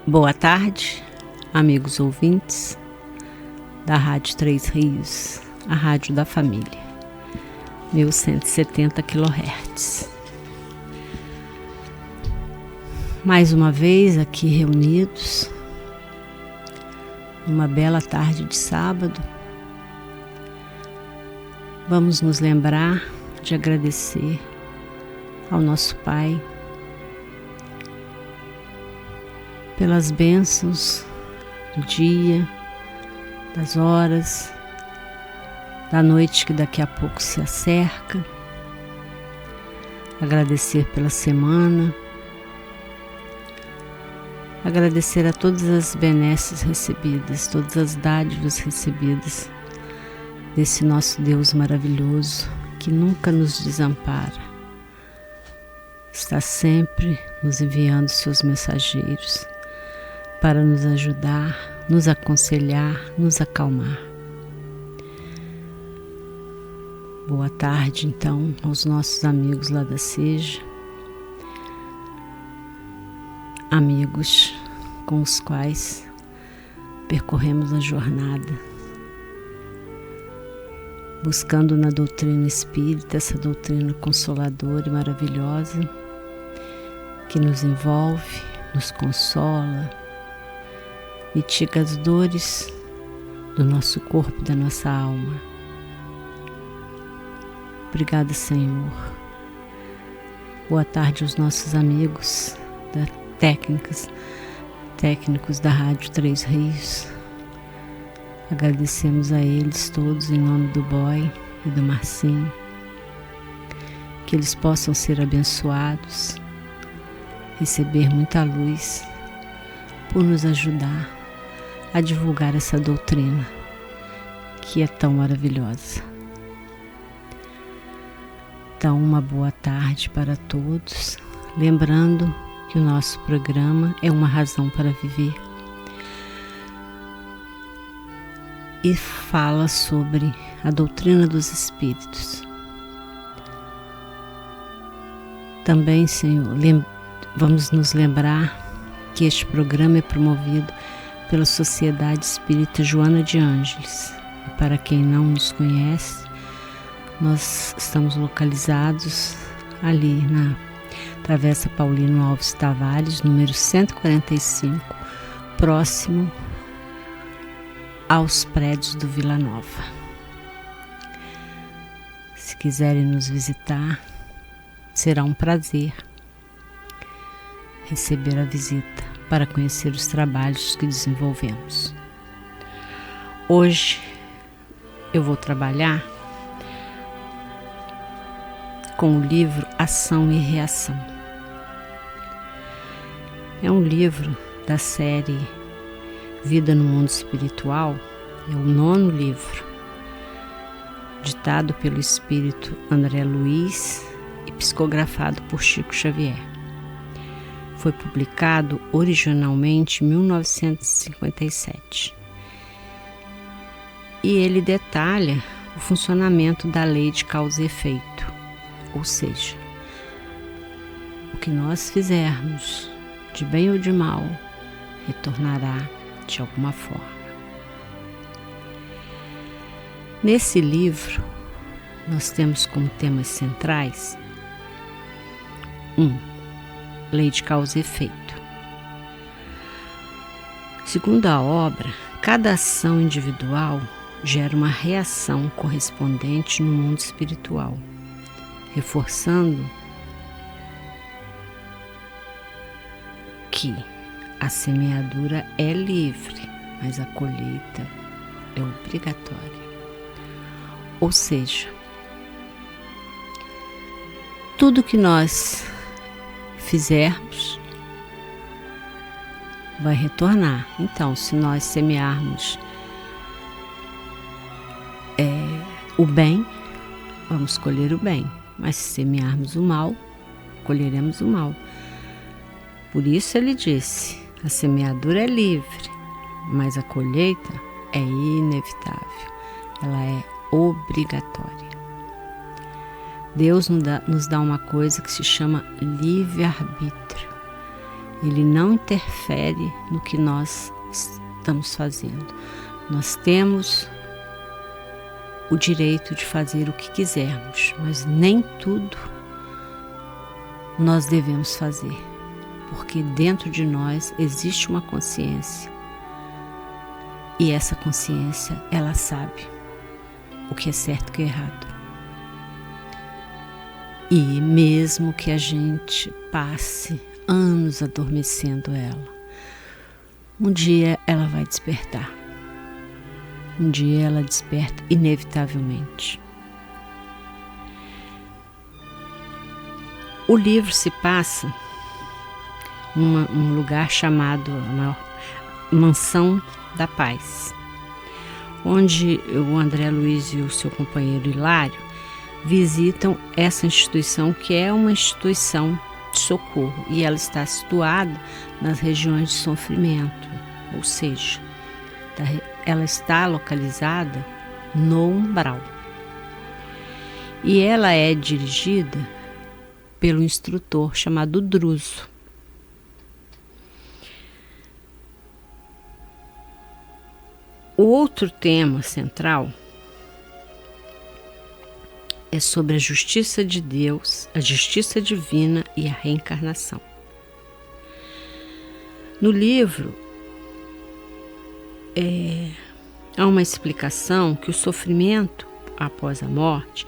Boa tarde, amigos ouvintes da Rádio Três Rios, a rádio da família, 1170 kHz. Mais uma vez aqui reunidos, numa bela tarde de sábado, vamos nos lembrar de agradecer ao nosso Pai pelas bênçãos do dia, das horas, da noite que daqui a pouco se acerca, agradecer pela semana, agradecer a todas as benesses recebidas, todas as dádivas recebidas desse nosso Deus maravilhoso que nunca nos desampara, está sempre nos enviando seus mensageiros para nos ajudar, nos aconselhar, nos acalmar. Boa tarde, então, aos nossos amigos lá da Seja, amigos com os quais percorremos a jornada, buscando na doutrina espírita, essa doutrina consoladora e maravilhosa, que nos envolve, nos consola, mitiga as dores do nosso corpo e da nossa alma. Obrigada, Senhor. Boa tarde aos nossos amigos técnicos da Rádio Três Rios. Agradecemos a eles todos em nome do Boy e do Marcinho, que eles possam ser abençoados, receber muita luz por nos ajudar a divulgar essa doutrina que é tão maravilhosa. Então, uma boa tarde para todos, lembrando que o nosso programa é uma razão para viver e fala sobre a doutrina dos espíritos. Também, Senhor, vamos nos lembrar que este programa é promovido pela Sociedade Espírita Joana de Ângeles. E para quem não nos conhece, nós estamos localizados ali na Travessa Paulino Alves Tavares, número 145, próximo aos prédios do Vila Nova. Se quiserem nos visitar, será um prazer receber a visita para conhecer os trabalhos que desenvolvemos. Hoje eu vou trabalhar com o livro Ação e Reação. É um livro da série Vida no Mundo Espiritual, é o 9º livro, ditado pelo espírito André Luiz e psicografado por Chico Xavier. Foi publicado originalmente em 1957. E ele detalha o funcionamento da lei de causa e efeito, ou seja, o que nós fizermos, de bem ou de mal, retornará de alguma forma. Nesse livro, nós temos como temas centrais: 1. Lei de causa e efeito. Segundo a obra, cada ação individual gera uma reação correspondente no mundo espiritual, reforçando que a semeadura é livre, mas a colheita é obrigatória. Ou seja, tudo que nós fizermos vai retornar. Então, se nós semearmos o bem, vamos colher o bem. Mas se semearmos o mal, colheremos o mal. Por isso ele disse: a semeadura é livre, mas a colheita é inevitável. Ela é obrigatória. Deus nos dá uma coisa que se chama livre-arbítrio. Ele não interfere no que nós estamos fazendo. Nós temos o direito de fazer o que quisermos, mas nem tudo nós devemos fazer, porque dentro de nós existe uma consciência, e essa consciência, ela sabe o que é certo e o que é errado. E mesmo que a gente passe anos adormecendo ela, um dia ela vai despertar. Um dia ela desperta inevitavelmente. O livro se passa num lugar chamado Mansão da Paz, onde o André Luiz e o seu companheiro Hilário visitam essa instituição, que é uma instituição de socorro, e ela está situada nas regiões de sofrimento, ou seja, ela está localizada no umbral. E ela é dirigida pelo instrutor chamado Druso. O outro tema central é sobre a justiça de Deus, a justiça divina e a reencarnação. No livro, há uma explicação que o sofrimento após a morte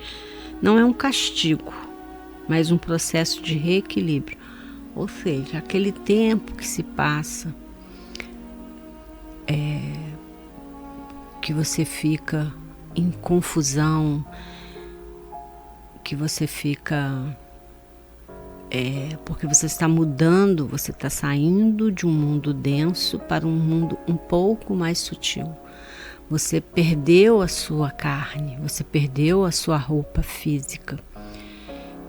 não é um castigo, mas um processo de reequilíbrio. Ou seja, aquele tempo que se passa, que você fica em confusão, que você fica... porque você está mudando, você está saindo de um mundo denso para um mundo um pouco mais sutil. Você perdeu a sua carne, você perdeu a sua roupa física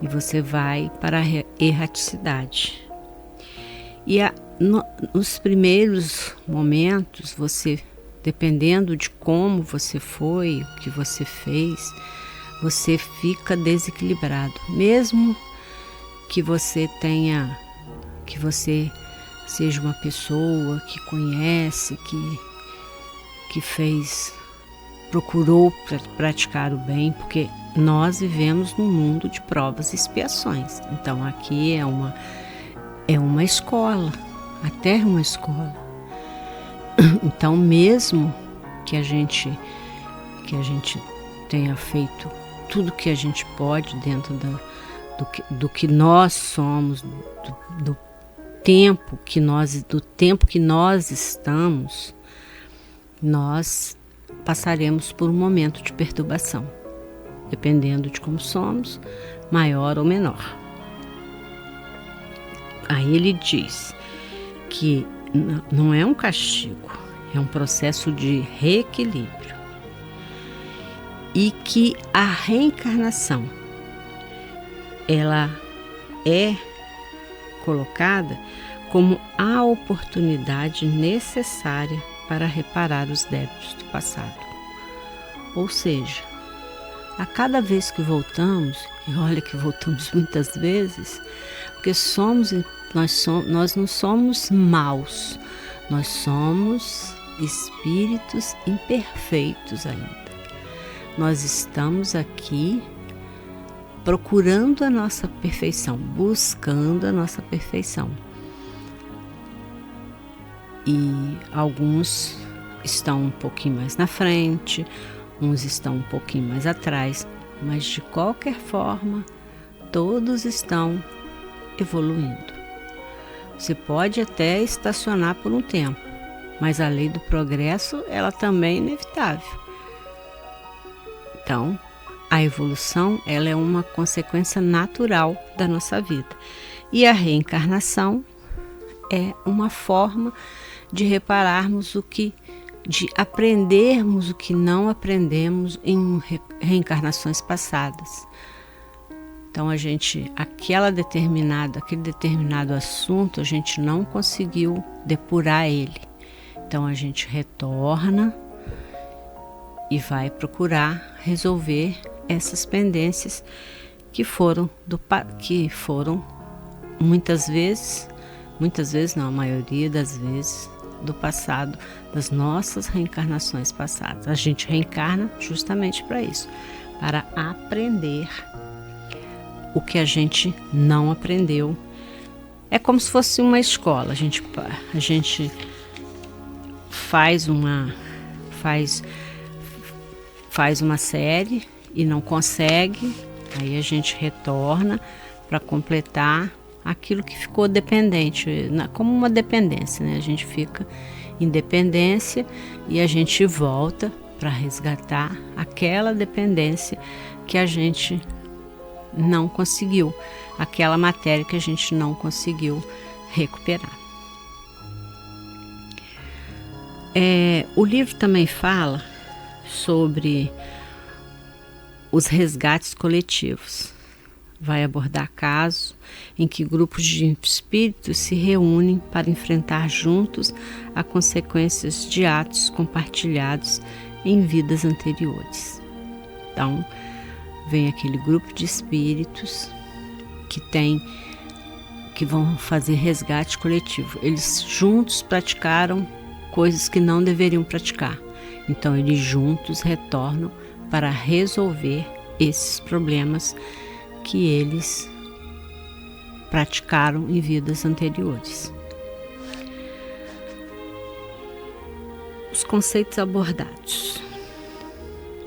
e você vai para a erraticidade. E nos primeiros momentos, você, dependendo de como você foi, o que você fez, você fica desequilibrado, mesmo que você seja uma pessoa que conhece, que procurou praticar o bem, porque nós vivemos num mundo de provas e expiações. Então aqui é uma escola, a Terra é uma escola. Então mesmo que a gente tenha feito tudo que a gente pode dentro do que nós somos, do tempo que nós estamos, nós passaremos por um momento de perturbação, dependendo de como somos, maior ou menor. Aí ele diz que não é um castigo, é um processo de reequilíbrio, e que a reencarnação, ela é colocada como a oportunidade necessária para reparar os débitos do passado. Ou seja, a cada vez que voltamos, e olha que voltamos muitas vezes, porque nós não somos maus, nós somos espíritos imperfeitos ainda. Nós estamos aqui procurando a nossa perfeição, buscando a nossa perfeição. E alguns estão um pouquinho mais na frente, uns estão um pouquinho mais atrás, mas de qualquer forma, todos estão evoluindo. Você pode até estacionar por um tempo, mas a lei do progresso, ela também é inevitável. Então, a evolução, ela é uma consequência natural da nossa vida. E a reencarnação é uma forma de repararmos de aprendermos o que não aprendemos em reencarnações passadas. Então aquele determinado assunto, a gente não conseguiu depurar ele. Então a gente retorna e vai procurar resolver essas pendências que foram muitas vezes muitas vezes não, a maioria das vezes, do passado, das nossas reencarnações passadas. A gente reencarna justamente para isso, para aprender o que a gente não aprendeu. É como se fosse uma escola. A gente faz uma série e não consegue, aí a gente retorna para completar aquilo que ficou dependente, como uma dependência, né? A gente fica em dependência e a gente volta para resgatar aquela dependência que a gente não conseguiu, aquela matéria que a gente não conseguiu recuperar. O livro também fala sobre os resgates coletivos. Vai abordar casos em que grupos de espíritos se reúnem para enfrentar juntos as consequências de atos compartilhados em vidas anteriores. Então, vem aquele grupo de espíritos que vão fazer resgate coletivo. Eles juntos praticaram coisas que não deveriam praticar. Então, eles juntos retornam para resolver esses problemas que eles praticaram em vidas anteriores. Os conceitos abordados.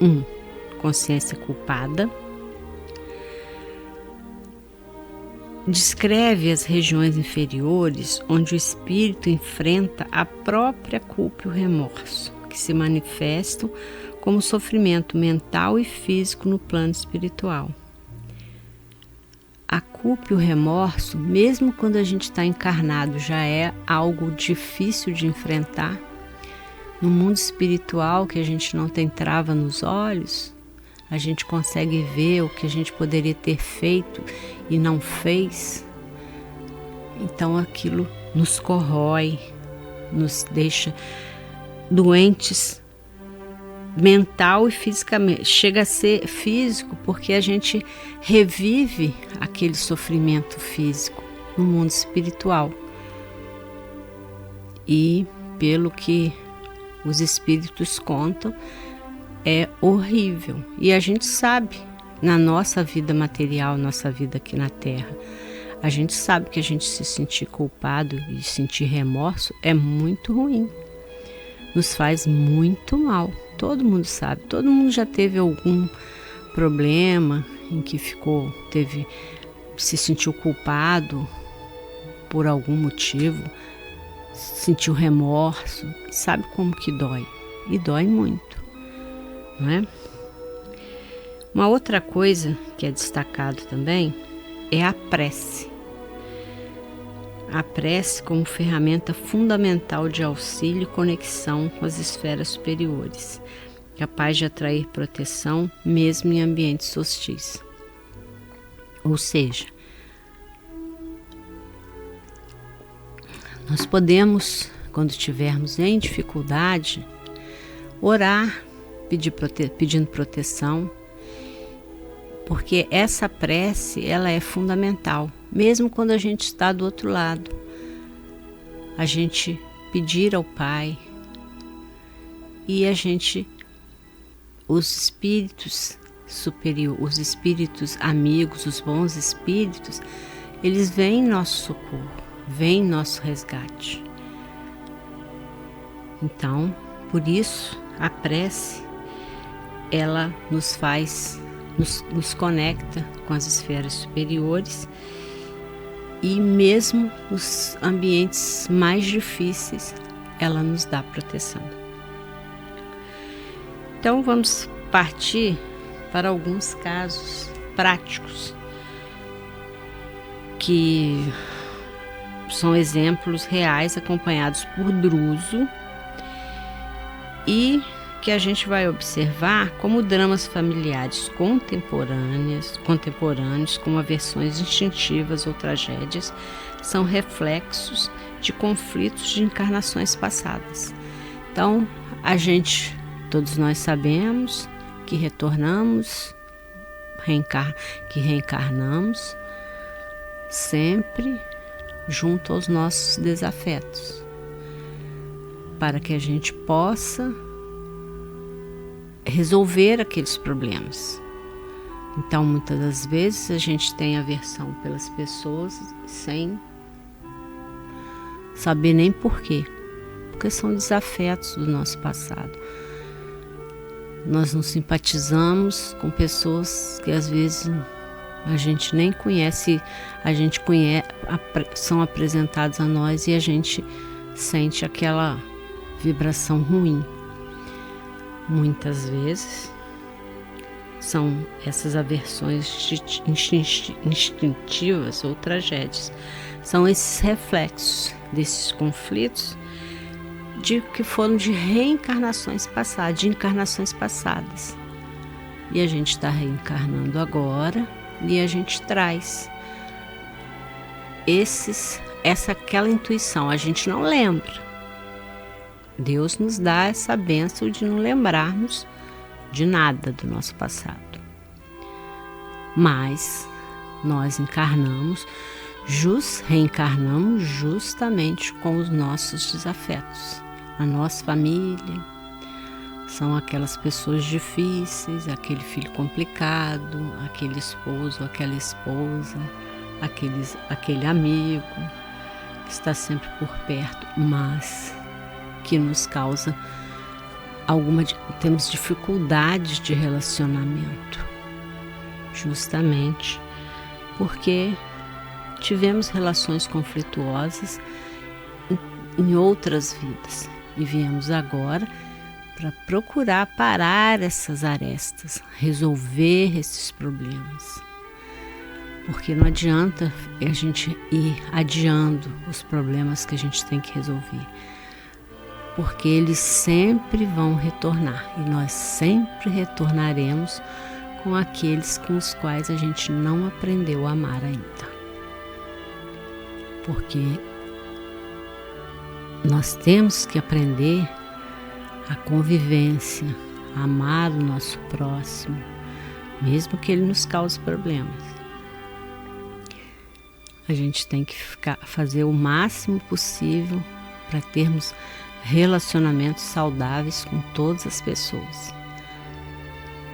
1. Consciência culpada. Descreve as regiões inferiores onde o espírito enfrenta a própria culpa e o remorso, que se manifestam como sofrimento mental e físico no plano espiritual. A culpa e o remorso, mesmo quando a gente está encarnado, já é algo difícil de enfrentar. No mundo espiritual, que a gente não tem trava nos olhos, a gente consegue ver o que a gente poderia ter feito e não fez. Então aquilo nos corrói, nos deixa doentes mental e fisicamente. Chega a ser físico porque a gente revive aquele sofrimento físico no mundo espiritual. E pelo que os espíritos contam, é horrível. E a gente sabe, na nossa vida material, nossa vida aqui na Terra, a gente sabe que a gente se sentir culpado e sentir remorso é muito ruim. Nos faz muito mal. Todo mundo sabe, todo mundo já teve algum problema em que se sentiu culpado por algum motivo, sentiu remorso, sabe como que dói, e dói muito, não é? Uma outra coisa que é destacado também é a prece. A prece como ferramenta fundamental de auxílio e conexão com as esferas superiores, capaz de atrair proteção mesmo em ambientes hostis. Ou seja, nós podemos, quando estivermos em dificuldade, orar, pedindo proteção, porque essa prece ela é fundamental. Mesmo quando a gente está do outro lado, a gente pedir ao Pai e os espíritos superiores, os espíritos amigos, os bons espíritos, eles vêm em nosso socorro, vêm em nosso resgate. Então, por isso, a prece, ela nos conecta com as esferas superiores. E mesmo nos ambientes mais difíceis, ela nos dá proteção. Então vamos partir para alguns casos práticos que são exemplos reais acompanhados por Druso e que a gente vai observar como dramas familiares contemporâneos, como aversões instintivas ou tragédias, são reflexos de conflitos de encarnações passadas. Então, todos nós sabemos que que reencarnamos sempre junto aos nossos desafetos, para que a gente possa resolver aqueles problemas. Então, muitas das vezes a gente tem aversão pelas pessoas sem saber nem porquê, porque são desafetos do nosso passado. Nós não simpatizamos com pessoas que às vezes a gente nem conhece, são apresentados a nós e a gente sente aquela vibração ruim. Muitas vezes são essas aversões instintivas ou tragédias, são esses reflexos desses conflitos que foram de reencarnações passadas, de encarnações passadas. E a gente está reencarnando agora e a gente traz aquela intuição, a gente não lembra. Deus nos dá essa bênção de não lembrarmos de nada do nosso passado. Mas nós reencarnamos justamente com os nossos desafetos. A nossa família são aquelas pessoas difíceis, aquele filho complicado, aquele esposo, aquela esposa, aquele amigo que está sempre por perto, mas que nos causa temos dificuldades de relacionamento, justamente porque tivemos relações conflituosas em outras vidas e viemos agora para procurar parar essas arestas, resolver esses problemas. Porque não adianta a gente ir adiando os problemas que a gente tem que resolver, porque eles sempre vão retornar e nós sempre retornaremos com aqueles com os quais a gente não aprendeu a amar ainda. Porque nós temos que aprender a convivência, a amar o nosso próximo, mesmo que ele nos cause problemas. A gente tem que fazer o máximo possível para termos relacionamentos saudáveis com todas as pessoas.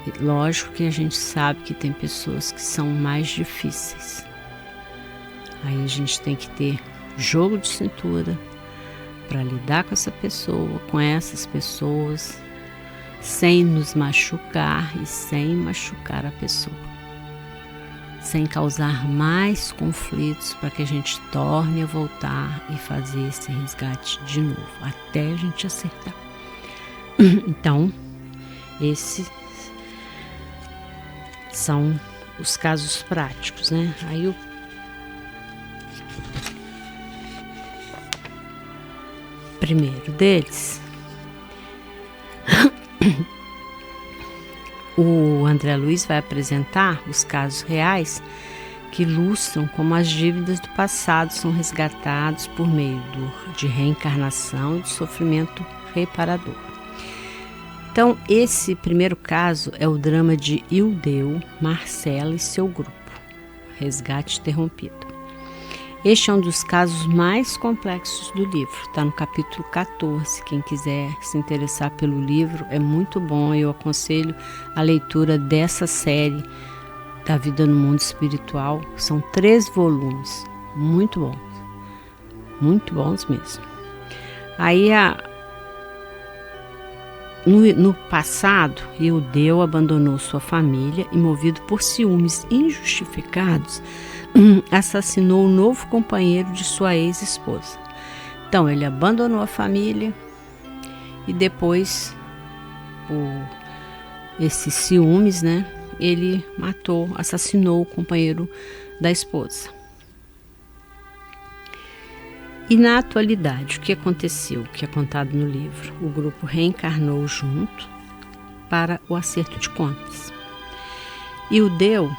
E lógico que a gente sabe que tem pessoas que são mais difíceis. Aí a gente tem que ter jogo de cintura para lidar com essas pessoas, sem nos machucar e sem machucar a pessoa, sem causar mais conflitos, para que a gente torne a voltar e fazer esse resgate de novo, até a gente acertar. Então, esses são os casos práticos, né? Aí o primeiro deles, o André Luiz vai apresentar os casos reais que ilustram como as dívidas do passado são resgatados por meio de reencarnação e de sofrimento reparador. Então, esse primeiro caso é o drama de Ildeu, Marcela e seu grupo, Resgate Interrompido. Este é um dos casos mais complexos do livro, está no capítulo 14. Quem quiser se interessar pelo livro, é muito bom, eu aconselho a leitura dessa série da Vida no Mundo Espiritual. São 3 volumes, muito bons mesmo. Aí, no passado, Ildeu abandonou sua família e, movido por ciúmes injustificados, assassinou o novo companheiro de sua ex-esposa. Então, ele abandonou a família e depois, por esses ciúmes, né, ele assassinou o companheiro da esposa. E na atualidade, o que aconteceu, o que é contado no livro? O grupo reencarnou junto para o acerto de contas. Ildeu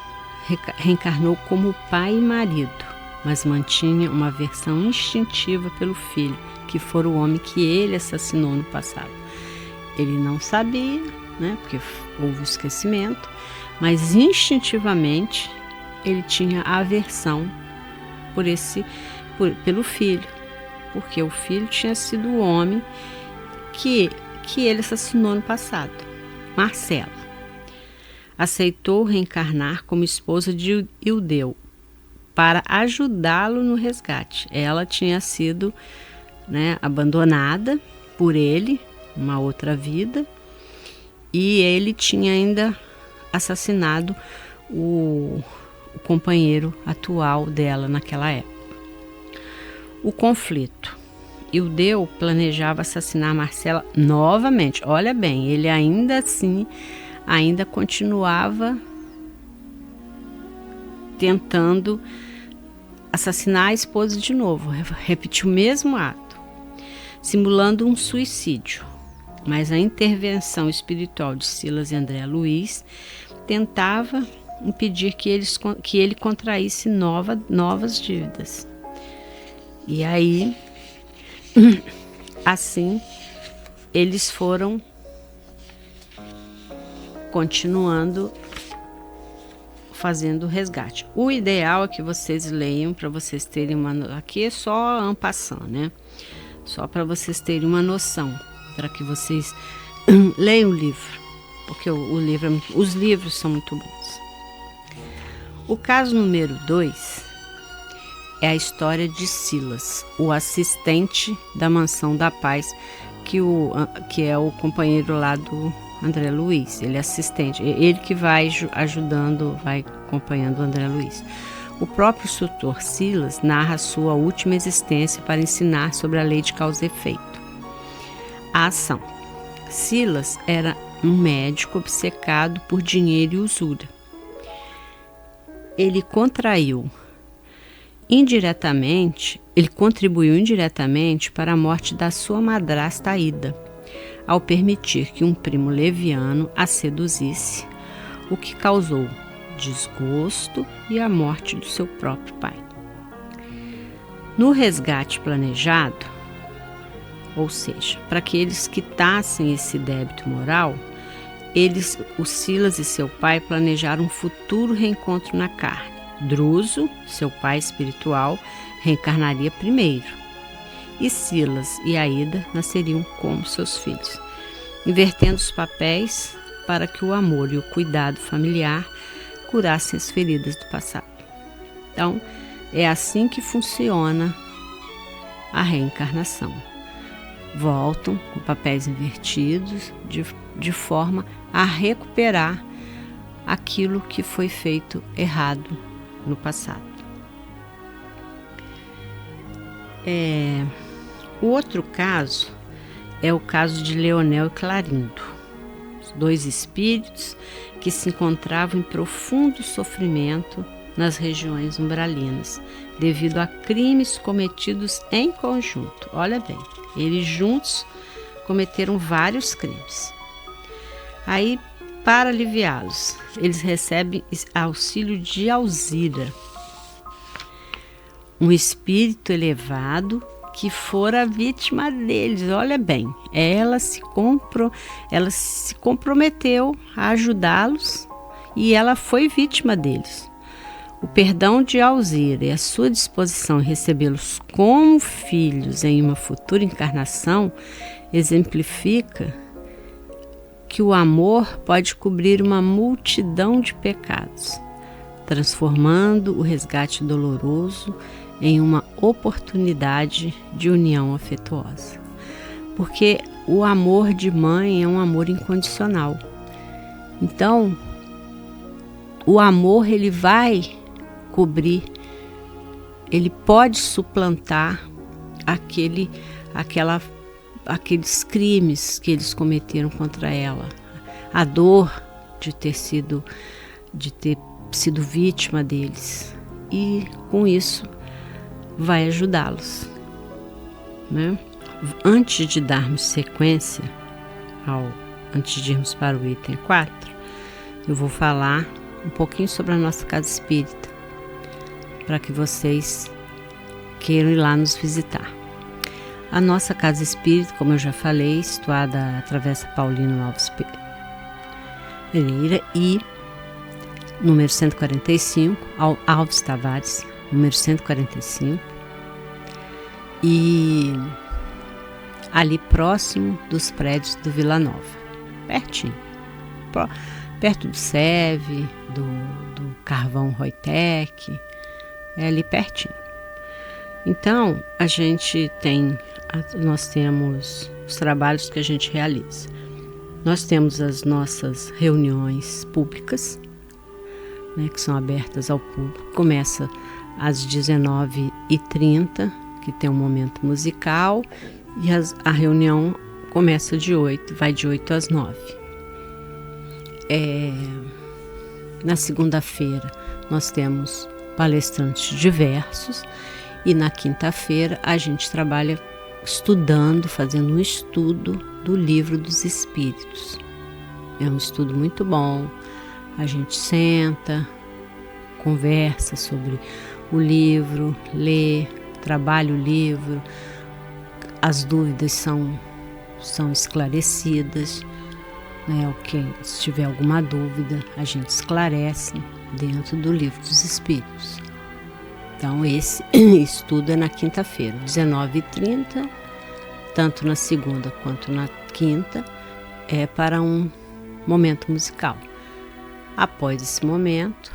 reencarnou como pai e marido, mas mantinha uma aversão instintiva pelo filho, que fora o homem que ele assassinou no passado. Ele não sabia, né, porque houve o esquecimento, mas instintivamente ele tinha aversão por pelo filho, porque o filho tinha sido o homem que ele assassinou no passado, Marcela. Aceitou reencarnar como esposa de Ildeu para ajudá-lo no resgate. Ela tinha sido, abandonada por ele, uma outra vida, e ele tinha ainda assassinado o companheiro atual dela naquela época. O conflito. Ildeu planejava assassinar Marcela novamente. Olha bem, ele ainda continuava tentando assassinar a esposa de novo, repetiu o mesmo ato, simulando um suicídio. Mas a intervenção espiritual de Silas e André Luiz tentava impedir que ele contraísse novas dívidas. E aí, assim, eles foram continuando fazendo o resgate. O ideal é que vocês leiam, para vocês terem uma... Aqui é só en passant, né? Só para vocês terem uma noção, para que vocês leiam o livro, porque os livros são muito bons. O caso número 2 é a história de Silas, o assistente da Mansão da Paz, que é o companheiro lá do André Luiz. Ele é assistente, ele que vai ajudando, vai acompanhando o André Luiz. O próprio instrutor Silas narra sua última existência para ensinar sobre a lei de causa e efeito. A ação. Silas era um médico obcecado por dinheiro e usura. Ele contribuiu indiretamente para a morte da sua madrasta Aida, ao permitir que um primo leviano a seduzisse, o que causou desgosto e a morte do seu próprio pai. No resgate planejado, ou seja, para que eles quitassem esse débito moral, o Silas e seu pai planejaram um futuro reencontro na carne. Druso, seu pai espiritual, reencarnaria primeiro, e Silas e Aida nasceriam como seus filhos, invertendo os papéis para que o amor e o cuidado familiar curassem as feridas do passado. Então, é assim que funciona a reencarnação. Voltam com papéis invertidos, de forma a recuperar aquilo que foi feito errado no passado. O outro caso é o caso de Leonel e Clarindo, os dois espíritos que se encontravam em profundo sofrimento nas regiões umbralinas, devido a crimes cometidos em conjunto. Olha bem, eles juntos cometeram vários crimes. Aí, para aliviá-los, eles recebem auxílio de Alzira, um espírito elevado que fora vítima deles. Olha bem, ela se comprometeu a ajudá-los e ela foi vítima deles. O perdão de Alzira e a sua disposição em recebê-los como filhos em uma futura encarnação exemplifica que o amor pode cobrir uma multidão de pecados, transformando o resgate doloroso em uma oportunidade de união afetuosa. Porque o amor de mãe é um amor incondicional. Então, o amor ele vai cobrir, ele pode suplantar aqueles crimes que eles cometeram contra ela, a dor de ter sido vítima deles, e com isso vai ajudá-los, né? Antes de darmos sequência, antes de irmos para o item 4, eu vou falar um pouquinho sobre a nossa casa espírita, para que vocês queiram ir lá nos visitar. A nossa casa espírita, como eu já falei, situada à Travessa Paulino Alves Pereira e número 145, Alves Tavares, número 145, e ali próximo dos prédios do Vila Nova, pertinho, perto do SEV, do Carvão Roitec, é ali pertinho. Então, nós temos os trabalhos que a gente realiza. Nós temos as nossas reuniões públicas, né, que são abertas ao público. Começa às 19h30, que tem um momento musical, e a reunião começa vai de 8 às 9. Na segunda-feira nós temos palestrantes diversos, e na quinta-feira a gente trabalha fazendo um estudo do Livro dos Espíritos. É um estudo muito bom. A gente senta, conversa sobre o livro, lê, trabalha o livro, as dúvidas são esclarecidas, né? Se tiver alguma dúvida, a gente esclarece dentro do Livro dos Espíritos. Então, esse estudo é na quinta-feira, 19h30, tanto na segunda quanto na quinta, é para um momento musical. Após esse momento,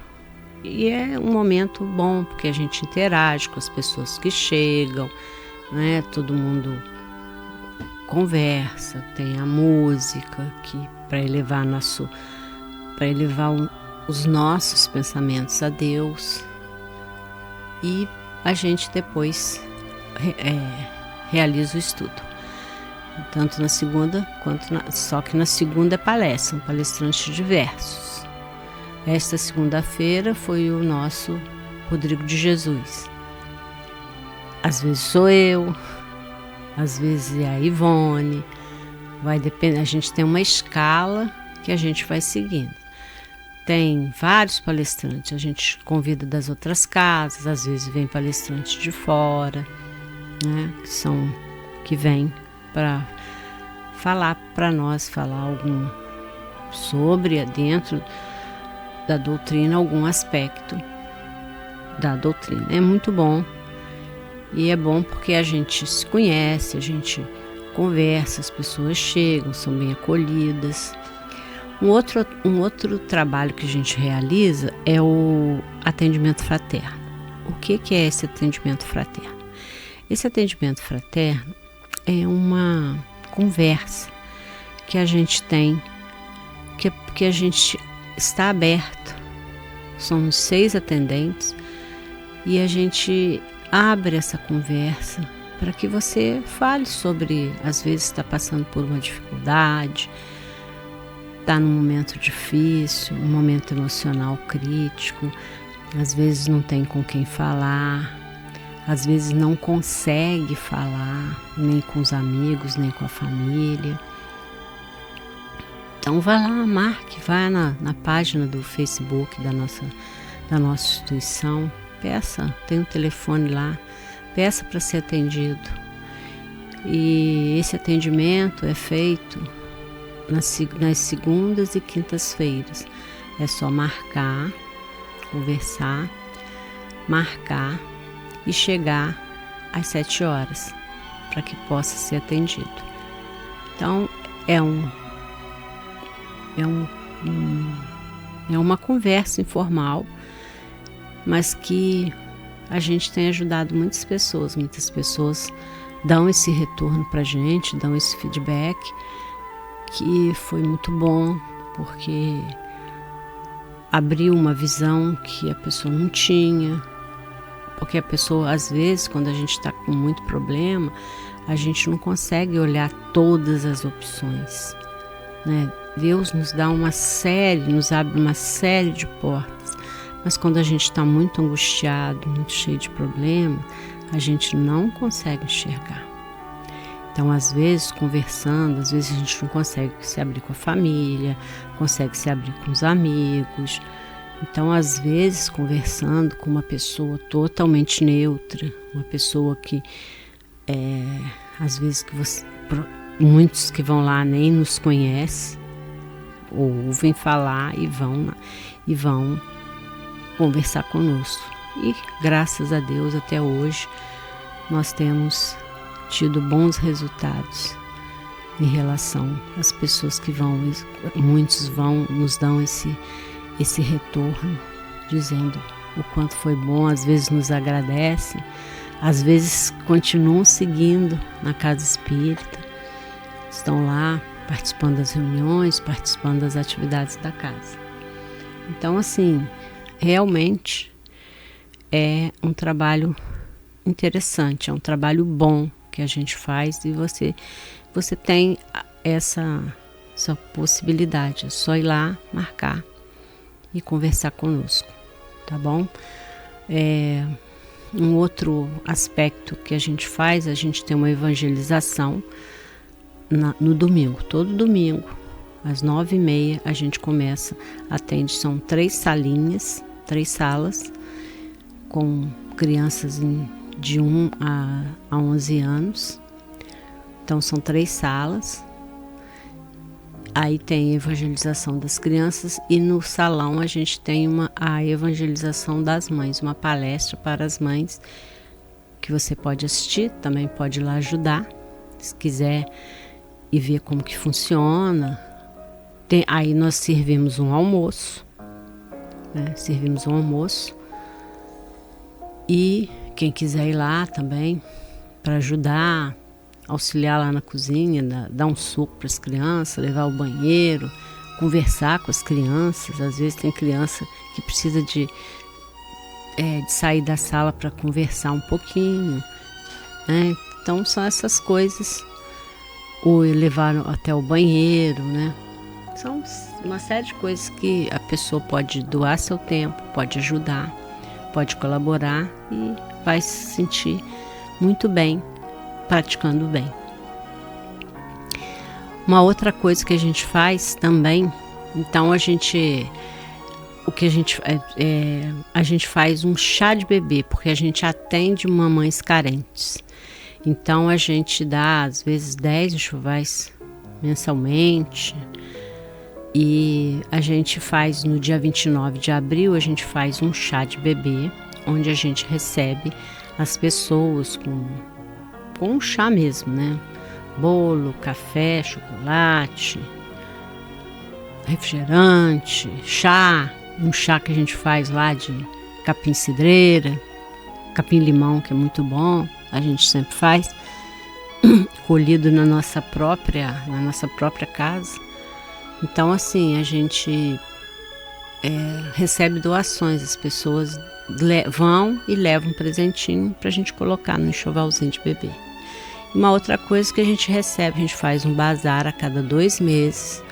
e é um momento bom, porque a gente interage com as pessoas que chegam, né? Todo mundo conversa, tem a música para elevar os nossos pensamentos a Deus. E a gente depois realiza o estudo, tanto na segunda só que na segunda são palestrantes diversos. Esta segunda-feira foi o nosso Rodrigo de Jesus. Às vezes sou eu, às vezes é a Ivone, vai depender. A gente tem uma escala que a gente vai seguindo. Tem vários palestrantes, a gente convida das outras casas, às vezes vem palestrantes de fora, né, que vêm para falar para nós, sobre dentro da doutrina, algum aspecto da doutrina. É muito bom, e é bom porque a gente se conhece, a gente conversa, as pessoas chegam, são bem acolhidas. Um outro trabalho que a gente realiza é o atendimento fraterno. O que é esse atendimento fraterno? Esse atendimento fraterno é uma conversa que a gente tem, que a gente está aberto. Somos 6 atendentes e a gente abre essa conversa para que você fale sobre, às vezes está passando por uma dificuldade, está num momento difícil, um momento emocional crítico, às vezes não tem com quem falar, às vezes não consegue falar, nem com os amigos, nem com a família. Então vai lá, vai na página do Facebook da nossa instituição, peça, tem um telefone lá, peça para ser atendido. E esse atendimento é feito nas segundas e quintas-feiras. É só marcar, conversar, marcar e chegar às 7 horas para que possa ser atendido. Então é uma conversa informal, mas que a gente tem ajudado muitas pessoas dão esse retorno para a gente, dão esse feedback, que foi muito bom, porque abriu uma visão que a pessoa não tinha, porque a pessoa, às vezes, quando a gente está com muito problema, a gente não consegue olhar todas as opções, né? Deus nos abre uma série de portas, mas quando a gente está muito angustiado, muito cheio de problemas, a gente não consegue enxergar. Então, às vezes, conversando, às vezes a gente não consegue se abrir com a família, consegue se abrir com os amigos. Então, às vezes, conversando com uma pessoa totalmente neutra, uma pessoa que, às vezes, muitos que vão lá nem nos conhecem, ouvem falar e vão conversar conosco. E, graças a Deus, até hoje, nós temos tido bons resultados em relação às pessoas que vão, muitos nos dão esse retorno, dizendo o quanto foi bom, às vezes nos agradecem, às vezes continuam seguindo na casa espírita, estão lá participando das reuniões, participando das atividades da casa. Então, assim, realmente é um trabalho interessante, é um trabalho bom que a gente faz, e você tem essa possibilidade, é só ir lá, marcar e conversar conosco, tá bom? Um outro aspecto que a gente faz, a gente tem uma evangelização no domingo, todo domingo, às 9h30 a gente começa, atende, são 3 salas, com crianças de 1 a 11 anos, então são 3 salas, aí tem a evangelização das crianças, e no salão a gente tem a evangelização das mães, uma palestra para as mães, que você pode assistir, também pode ir lá ajudar, se quiser, e ver como que funciona. Aí nós servimos um almoço, né? E quem quiser ir lá também para ajudar, auxiliar lá na cozinha, dar um suco para as crianças, levar ao banheiro, conversar com as crianças. Às vezes tem criança que precisa de sair da sala para conversar um pouquinho, né? Então são essas coisas, ou levar até o banheiro, né? São uma série de coisas que a pessoa pode doar seu tempo, pode ajudar, pode colaborar e vai se sentir muito bem praticando bem. Uma outra coisa que a gente faz também, então a gente faz um chá de bebê, porque a gente atende mamães carentes. Então a gente dá às vezes 10 enxovais mensalmente, e a gente faz no dia 29 de abril, a gente faz um chá de bebê, onde a gente recebe as pessoas com um chá mesmo, né? Bolo, café, chocolate, refrigerante, chá, um chá que a gente faz lá de capim-cidreira, capim-limão, que é muito bom, a gente sempre faz, colhido na nossa própria casa. Então, assim, a gente recebe doações, as pessoas vão e levam um presentinho para a gente colocar no enxovalzinho de bebê. Uma outra coisa que a gente recebe, a gente faz um bazar a cada 2 meses,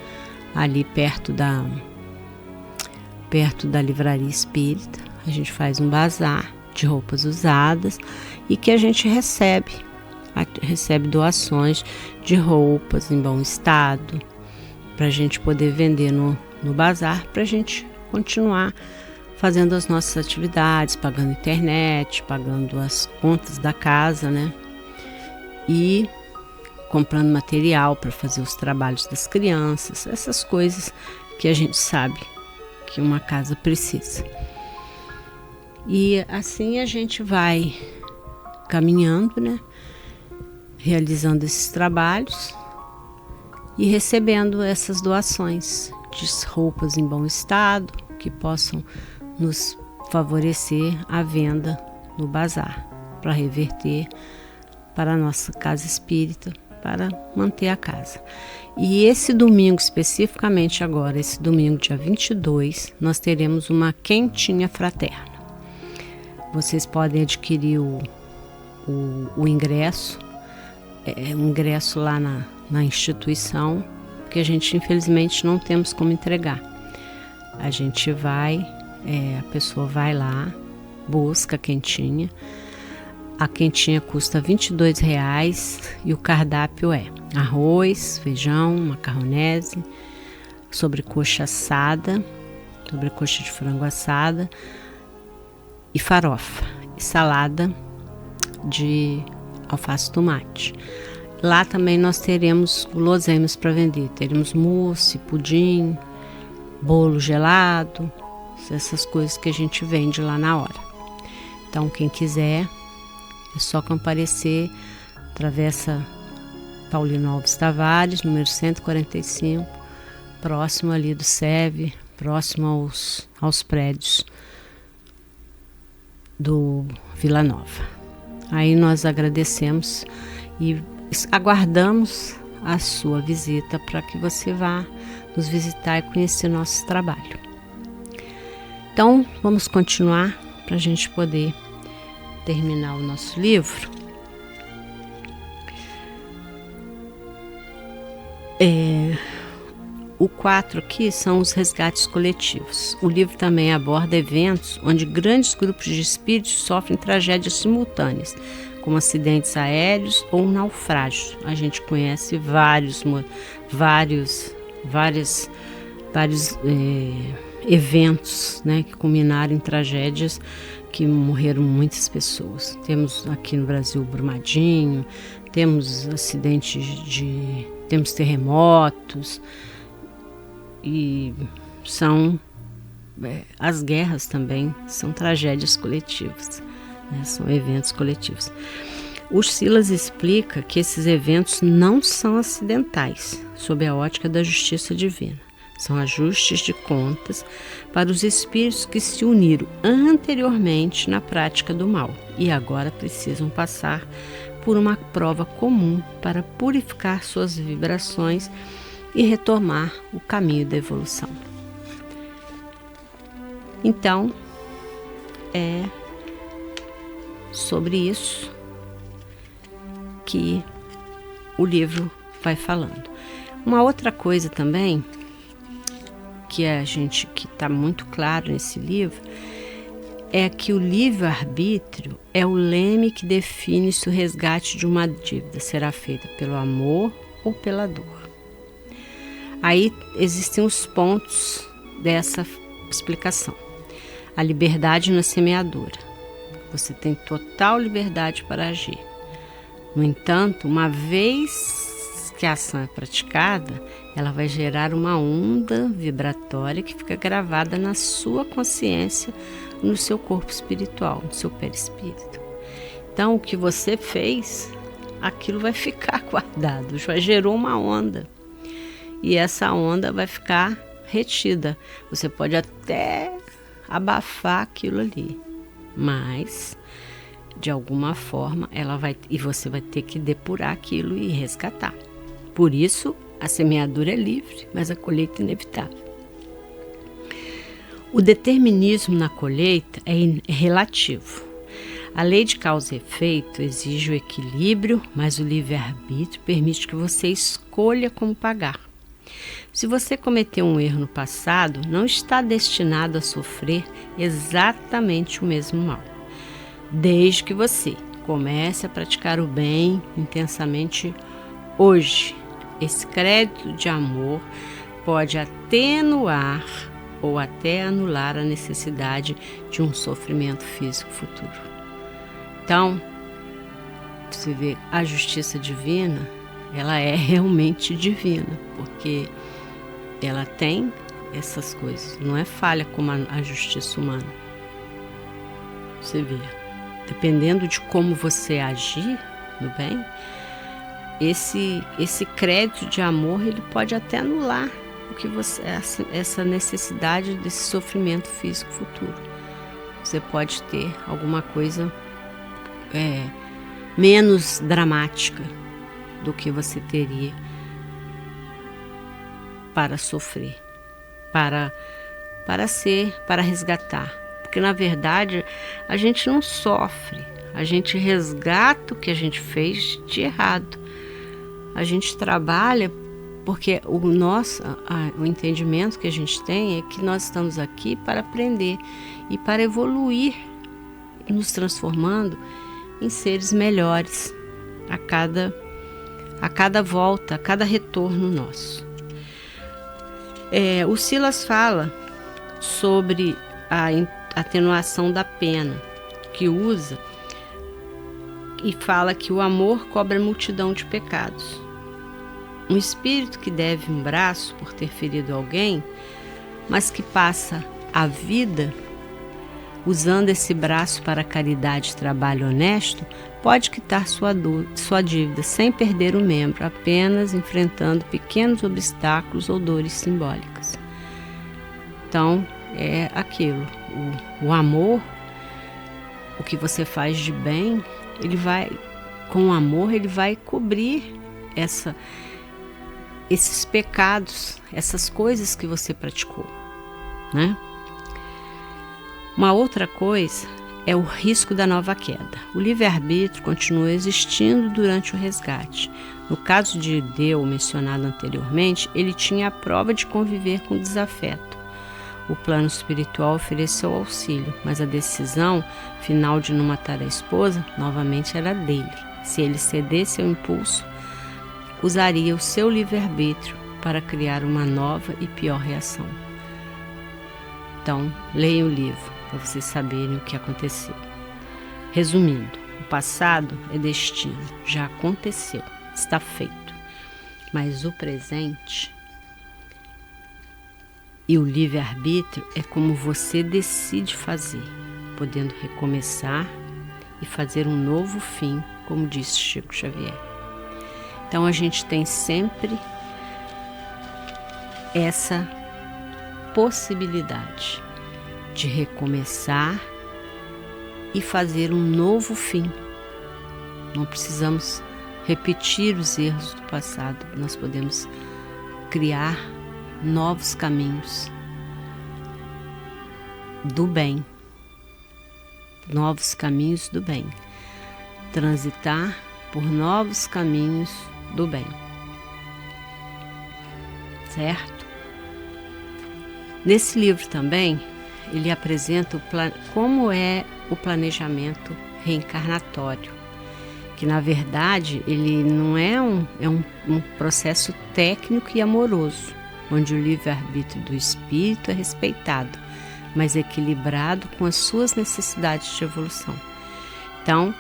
ali perto da livraria espírita. A gente faz um bazar de roupas usadas, e que a gente recebe doações de roupas em bom estado, para a gente poder vender no bazar, para a gente continuar fazendo as nossas atividades, pagando internet, pagando as contas da casa, né? E comprando material para fazer os trabalhos das crianças, essas coisas que a gente sabe que uma casa precisa. E assim a gente vai caminhando, né? Realizando esses trabalhos e recebendo essas doações de roupas em bom estado, que possam nos favorecer a venda no bazar, para reverter para a nossa casa espírita, para manter a casa. E esse domingo, especificamente agora, esse domingo, dia 22, nós teremos uma quentinha fraterna. Vocês podem adquirir o ingresso, um ingresso lá na instituição, que a gente infelizmente não temos como entregar. A gente vai, a pessoa vai lá, busca a quentinha. A quentinha custa R$22 e o cardápio é arroz, feijão, macarronese, sobrecoxa assada, sobrecoxa de frango assada e farofa, e salada de alface e tomate. Lá também nós teremos guloseimas para vender, teremos mousse, pudim, bolo gelado, essas coisas que a gente vende lá na hora. Então quem quiser É só comparecer, Travessa Paulino Alves Tavares, número 145, próximo ali do SEV, próximo aos prédios do Vila Nova. Aí nós agradecemos e aguardamos a sua visita para que você vá nos visitar e conhecer nosso trabalho. Então, vamos continuar para a gente poder terminar o nosso livro. O 4 aqui são os resgates coletivos. O livro também aborda eventos onde grandes grupos de espíritos sofrem tragédias simultâneas, como acidentes aéreos ou naufrágios. A gente conhece vários eventos, né, que culminaram em tragédias que morreram muitas pessoas. Temos aqui no Brasil o Brumadinho, temos temos terremotos, e as guerras também são tragédias coletivas, né? São eventos coletivos. O Silas explica que esses eventos não são acidentais, sob a ótica da justiça divina. São ajustes de contas para os espíritos que se uniram anteriormente na prática do mal e agora precisam passar por uma prova comum para purificar suas vibrações e retomar o caminho da evolução. Então, é sobre isso que o livro vai falando. Uma outra coisa também que está muito claro nesse livro é que o livre-arbítrio é o leme que define se o resgate de uma dívida será feito pelo amor ou pela dor. Aí existem os pontos dessa explicação. A liberdade na semeadura. Você tem total liberdade para agir. No entanto, uma vez que a ação é praticada, ela vai gerar uma onda vibratória que fica gravada na sua consciência, no seu corpo espiritual, no seu perispírito. Então, o que você fez, aquilo vai ficar guardado, já gerou uma onda. E essa onda vai ficar retida. Você pode até abafar aquilo ali, mas de alguma forma você vai ter que depurar aquilo e resgatar. Por isso, a semeadura é livre, mas a colheita é inevitável. O determinismo na colheita é relativo. A lei de causa e efeito exige o equilíbrio, mas o livre-arbítrio permite que você escolha como pagar. Se você cometeu um erro no passado, não está destinado a sofrer exatamente o mesmo mal. Desde que você comece a praticar o bem intensamente hoje, esse crédito de amor pode atenuar ou até anular a necessidade de um sofrimento físico futuro. Então, você vê, a justiça divina, ela é realmente divina, porque ela tem essas coisas, não é falha como a justiça humana. Você vê, dependendo de como você agir no bem, esse crédito de amor, ele pode até anular essa necessidade desse sofrimento físico futuro. Você pode ter alguma coisa menos dramática do que você teria para sofrer, para resgatar. Porque na verdade a gente não sofre, a gente resgata o que a gente fez de errado. A gente trabalha porque o entendimento que a gente tem é que nós estamos aqui para aprender e para evoluir, nos transformando em seres melhores a cada volta, a cada retorno nosso. O Silas fala sobre a atenuação da pena, que usa e fala que o amor cobre a multidão de pecados. Um espírito que deve um braço por ter ferido alguém, mas que passa a vida usando esse braço para caridade e trabalho honesto, pode quitar sua dívida sem perder o membro, apenas enfrentando pequenos obstáculos ou dores simbólicas. Então, é aquilo. O amor, o que você faz de bem, com o amor, ele vai cobrir esses pecados, essas coisas que você praticou, né? Uma outra coisa é o risco da nova queda. O livre-arbítrio continua existindo durante o resgate. No caso de Deu, mencionado anteriormente, ele tinha a prova de conviver com desafeto. O plano espiritual ofereceu auxílio, mas a decisão final de não matar a esposa novamente era dele. Se ele cedesse ao impulso, usaria o seu livre-arbítrio para criar uma nova e pior reação. Então, leiam o livro para vocês saberem o que aconteceu. Resumindo, o passado é destino, já aconteceu, está feito. Mas o presente e o livre-arbítrio é como você decide fazer, podendo recomeçar e fazer um novo fim, como disse Chico Xavier. Então a gente tem sempre essa possibilidade de recomeçar e fazer um novo fim. Não precisamos repetir os erros do passado, nós podemos criar novos caminhos do bem, novos caminhos do bem, transitar por novos caminhos do bem, certo? Nesse livro também ele apresenta como é o planejamento reencarnatório, que na verdade ele não é um processo técnico e amoroso, onde o livre-arbítrio do espírito é respeitado, mas equilibrado com as suas necessidades de evolução. Então,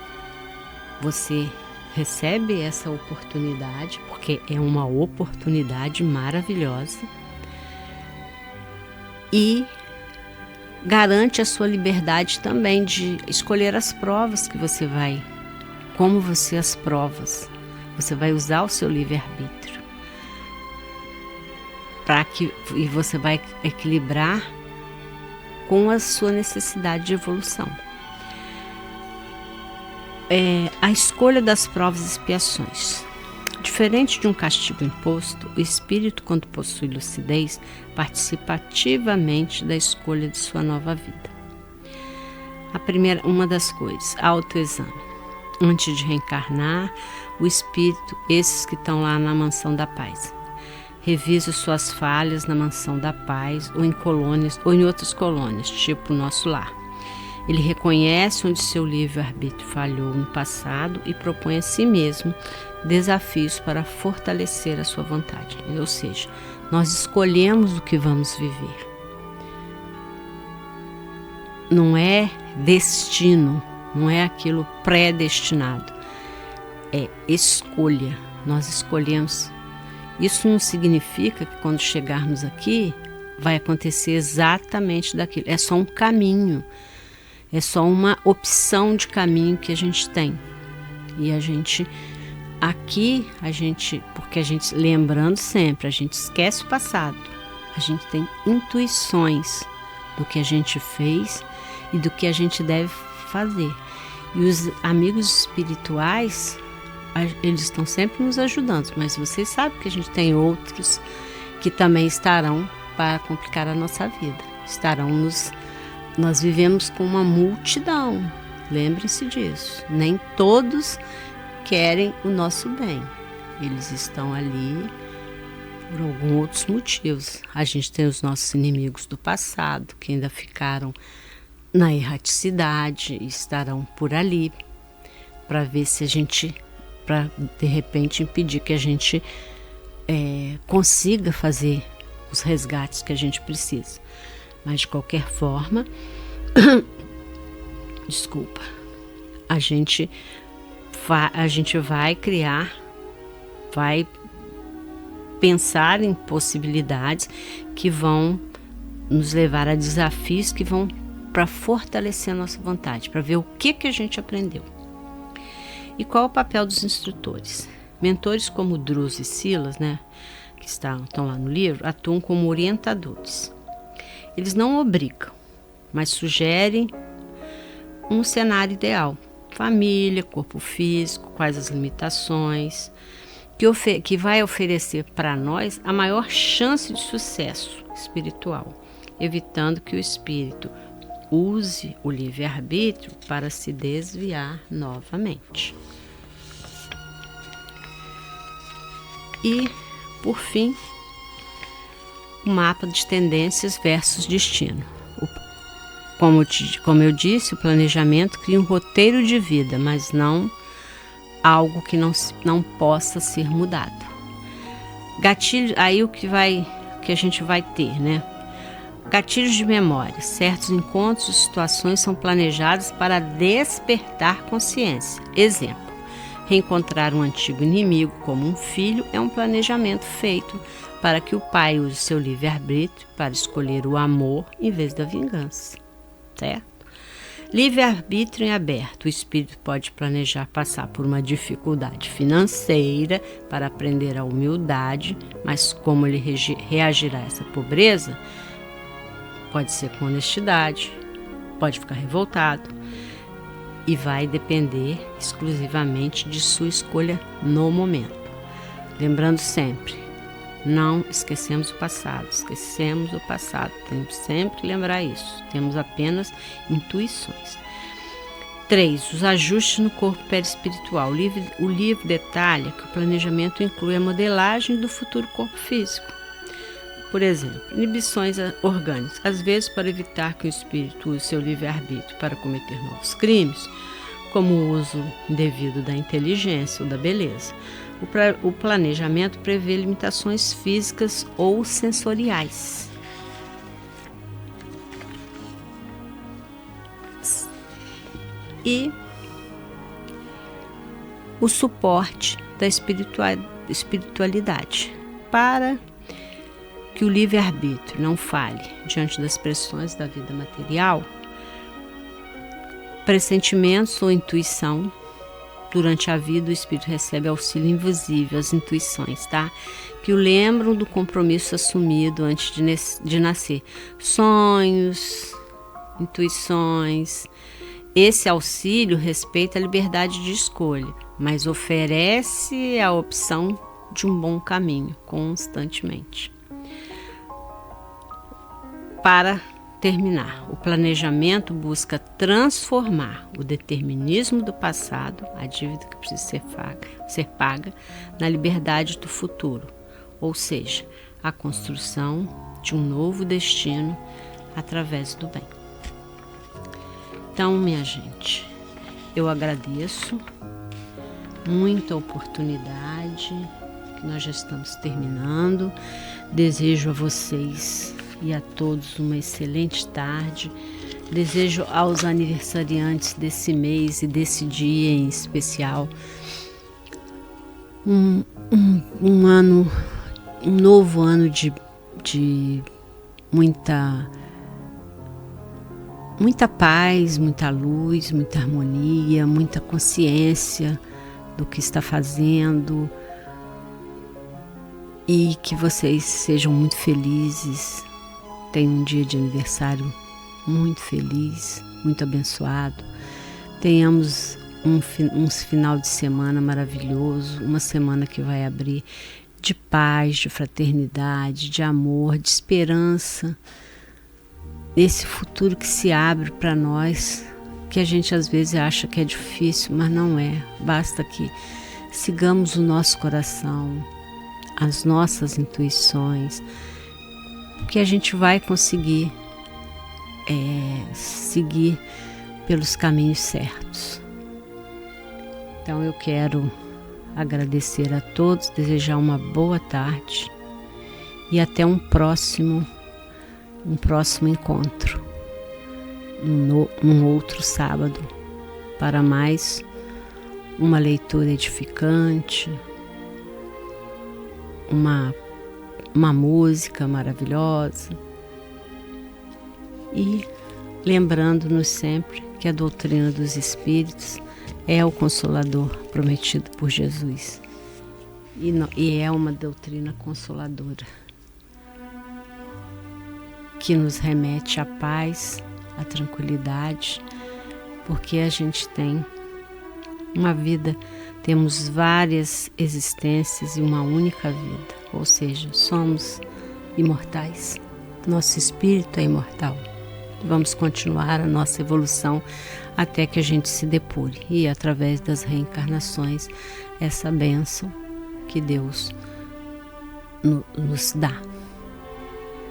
você recebe essa oportunidade, porque é uma oportunidade maravilhosa, e garante a sua liberdade também de escolher as provas que você vai, como você as provas, você vai usar o seu livre-arbítrio e você vai equilibrar com a sua necessidade de evolução. A escolha das provas e expiações. Diferente de um castigo imposto, o espírito, quando possui lucidez, participa ativamente da escolha de sua nova vida. Uma das coisas, autoexame. Antes de reencarnar, o espírito, esses que estão lá na mansão da paz, revisa suas falhas na mansão da paz ou em colônias ou em outras colônias, tipo o nosso lar. Ele reconhece onde seu livre-arbítrio falhou no passado e propõe a si mesmo desafios para fortalecer a sua vontade. Ou seja, nós escolhemos o que vamos viver. Não é destino, não é aquilo predestinado. É escolha. Nós escolhemos. Isso não significa que quando chegarmos aqui vai acontecer exatamente daquilo. É só um caminho. É só uma opção de caminho que a gente tem. E porque a gente, lembrando sempre, a gente esquece o passado. A gente tem intuições do que a gente fez e do que a gente deve fazer. E os amigos espirituais, eles estão sempre nos ajudando, mas vocês sabem que a gente tem outros que também estarão para complicar a nossa vida. Nós vivemos com uma multidão, lembrem-se disso. Nem todos querem o nosso bem. Eles estão ali por alguns outros motivos. A gente tem os nossos inimigos do passado, que ainda ficaram na erraticidade e estarão por ali para ver se para de repente impedir que a gente consiga fazer os resgates que a gente precisa. Mas de qualquer forma, a gente vai pensar em possibilidades que vão nos levar a desafios que vão para fortalecer a nossa vontade, para ver o que a gente aprendeu. E qual é o papel dos instrutores? Mentores como Druso e Silas, né, que estão lá no livro, atuam como orientadores. Eles não obrigam, mas sugerem um cenário ideal. Família, corpo físico, quais as limitações, que vai oferecer para nós a maior chance de sucesso espiritual, evitando que o espírito use o livre-arbítrio para se desviar novamente. E, por fim, o mapa de tendências versus destino. Como eu disse, o planejamento cria um roteiro de vida, mas não algo que não possa ser mudado. Gatilho, aí o que a gente vai ter, né? Gatilhos de memória. Certos encontros e situações são planejados para despertar consciência. Exemplo: reencontrar um antigo inimigo como um filho é um planejamento feito para que o pai use seu livre-arbítrio para escolher o amor em vez da vingança. Certo? Livre-arbítrio em aberto. O espírito pode planejar passar por uma dificuldade financeira para aprender a humildade, mas como ele reagirá a essa pobreza, pode ser com honestidade, pode ficar revoltado, e vai depender exclusivamente de sua escolha no momento. Lembrando sempre, não esquecemos o passado, temos sempre que lembrar isso, temos apenas intuições. 3. Os ajustes no corpo perispiritual. O livro detalha que o planejamento inclui a modelagem do futuro corpo físico. Por exemplo, inibições orgânicas, às vezes para evitar que o espírito use seu livre-arbítrio para cometer novos crimes, como o uso indevido da inteligência ou da beleza. O planejamento prevê limitações físicas ou sensoriais. E o suporte da espiritualidade para que o livre-arbítrio não falhe diante das pressões da vida material. Pressentimentos ou intuição. Durante a vida, o espírito recebe auxílio invisível, as intuições, tá? Que o lembram do compromisso assumido antes de nascer. Sonhos, intuições. Esse auxílio respeita a liberdade de escolha, mas oferece a opção de um bom caminho constantemente. Para terminar, o planejamento busca transformar o determinismo do passado, a dívida que precisa ser paga, na liberdade do futuro, ou seja, a construção de um novo destino através do bem. Então, minha gente, eu agradeço muito a oportunidade que nós já estamos terminando. Desejo a vocês e a todos uma excelente tarde. Desejo aos aniversariantes desse mês e desse dia em especial um novo ano de muita paz, muita luz, muita harmonia, muita consciência do que está fazendo, e que vocês sejam muito felizes. Tenham um dia de aniversário muito feliz, muito abençoado. Tenhamos um final de semana maravilhoso, uma semana que vai abrir de paz, de fraternidade, de amor, de esperança, esse futuro que se abre para nós, que a gente às vezes acha que é difícil, mas não é. Basta que sigamos o nosso coração, as nossas intuições, que a gente vai conseguir seguir pelos caminhos certos. Então eu quero agradecer a todos, desejar uma boa tarde e até um próximo encontro, um outro sábado, para mais uma leitura edificante, uma música maravilhosa e lembrando-nos sempre que a doutrina dos Espíritos é o Consolador prometido por Jesus. E é uma doutrina consoladora, que nos remete à paz, à tranquilidade, porque a gente tem uma vida, temos várias existências e uma única vida, ou seja, somos imortais. Nosso espírito é imortal. Vamos continuar a nossa evolução até que a gente se depure e através das reencarnações, essa bênção que Deus nos dá.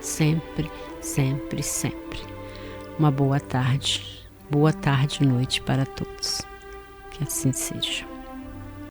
Sempre, sempre, sempre. Uma boa tarde e noite para todos. Que assim seja.